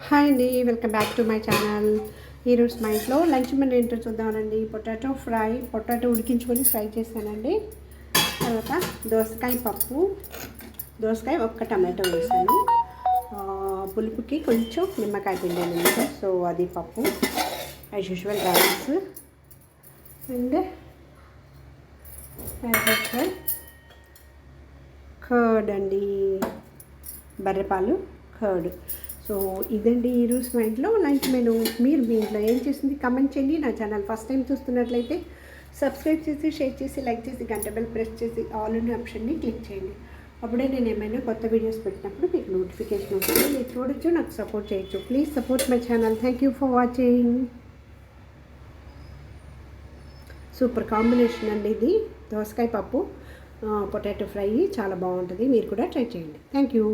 Hi అండి, welcome back to my channel. ఈరోజు మా ఇంట్లో లంచ్ మెనూ ఏంటో చూద్దామండి. పొటాటో ఉడికించుకొని ఫ్రై చేశానండి. తర్వాత దోసకాయ పప్పు, దోసకాయ ఒక్క టమాటో వేసాను. పులుపుకి కొంచెం నిమ్మకాయ పిండానండి. సో అది పప్పు as usual rice and curd అండి, బర్రెపాలు కర్డ్. సో ఇదండి ఈరోజు మా ఇంట్లో లంచ్ మెనూ. మీరు మీ ఇంట్లో ఏం చేసింది కామెంట్ చేయండి. నా ఛానల్ ఫస్ట్ టైం చూస్తున్నట్లయితే సబ్స్క్రైబ్ చేసి, షేర్ చేసి, లైక్ చేసి, గంట బెల్ ప్రెస్ చేసి ఆల్ అనే ఆప్షన్ని క్లిక్ చేయండి. అప్పుడే నేను ఏమైనా కొత్త వీడియోస్ పెట్టినప్పుడు మీకు నోటిఫికేషన్ వస్తుంది. మీరు చూడొచ్చు, నాకు సపోర్ట్ చేయొచ్చు. Please support my channel. Thank you for watching. Super combination అండి ఇది, దోసకాయ పప్పు పొటాటో ఫ్రై చాలా బాగుంటుంది. మీరు కూడా ట్రై చేయండి. Thank you.